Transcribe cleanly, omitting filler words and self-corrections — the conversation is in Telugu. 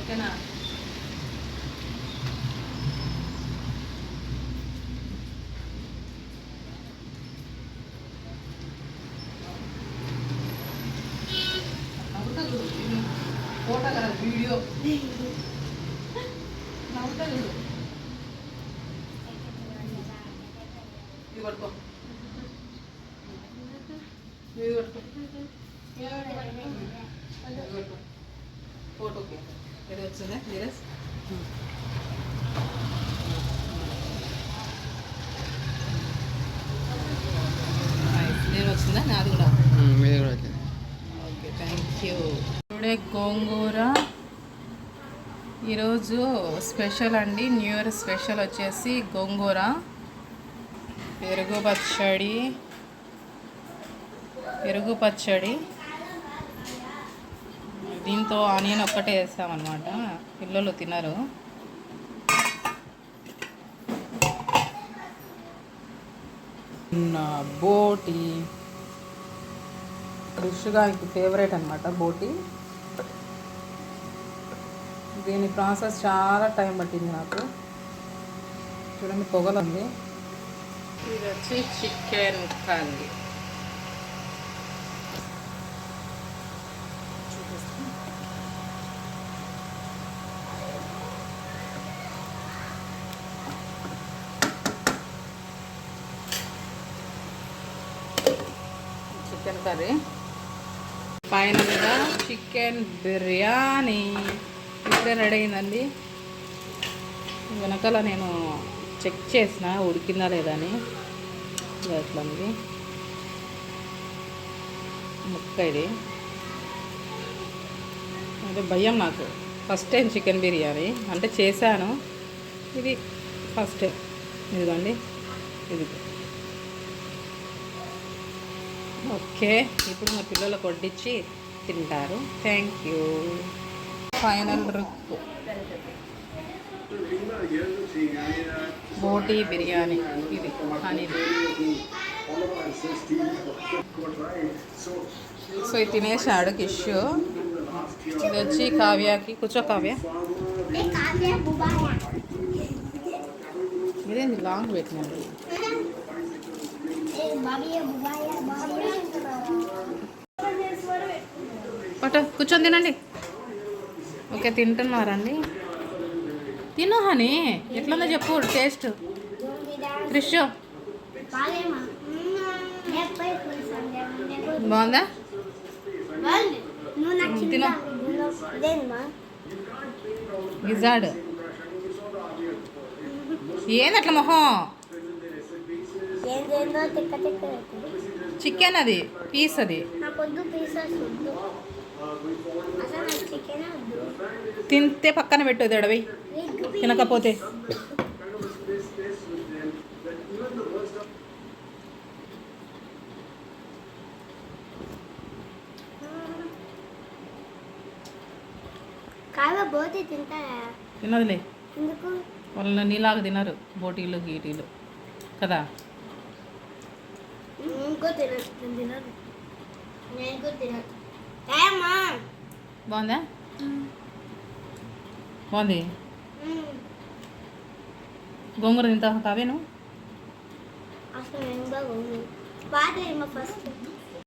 ఓకేనా? ఫోటో కదా వీడియో నవ్వుతాడు. ఇది పట్టుకో, ఇది పట్టుకో, ఫోటోకి ఏదో వచ్చిందా నీరజ్? నేను వచ్చిందా? నాది కూడా ఓకే, థ్యాంక్ యూ. ఇప్పుడే గోంగూర ఈరోజు స్పెషల్ అండి. న్యూ ఇయర్ స్పెషల్ వచ్చేసి గోంగూర, పెరుగు పచ్చడి. దీంతో ఆనియన్ ఒక్కటే వేస్తామన్నమాట, పిల్లలు తినరు. బోటి డిష్గా ఇంక ఫేవరెట్ అనమాట బోటి. దీని ప్రాసెస్ చాలా టైం పట్టింది నాకు. చూడండి పొగలు ఉంది. ఇది వచ్చి చికెన్ కర్రీ. Chicken curry. ఫైనల్గా చికెన్ బిర్యానీ ఇప్పుడే రెడీ అయిందండి. వెనకాల నేను చెక్ చేసిన ఉడికిందా లేదా అని. ఎట్లా ఉంది ముక్క. ఇది అంటే భయం నాకు. ఫస్ట్ టైం చికెన్ బిర్యానీ అంటే చేశాను, ఇది ఫస్ట్ టైం. ఇదిగోండి ఇది. ఓకే, ఇప్పుడు మా పిల్లలకు వడ్డించి తింటారు. Thank you. ఫైనల్ రుక్ బోటి బిర్యానీ. ఇది అనేది. సో ఇది తినేసాడు కిషు. ఇది వచ్చి కావ్యకి. కూర్చో కావ్య. ఇదేంది లాంగ్ పెట్టినాడు. పట్ట కూర్చొని తినండి. ఓకే, తింటున్నారండి. తిను హనీ. ఎట్లుందో చెప్పు టేస్ట్. క్రిష్ బాగుందా? తిను. గిజాడ్ ఏంది అట్లా మొహం? చికెన్ అది పీస్. అది తింటే పక్కన పెట్టదు ఎడవి తినకపోతే. తినదులే, వాళ్ళ నీలాగా తినరు బోటీలు గీటీలు కదా. బాగుందా? బాగుంది. గోంగూర తింటావా కావ్య నువ్వు?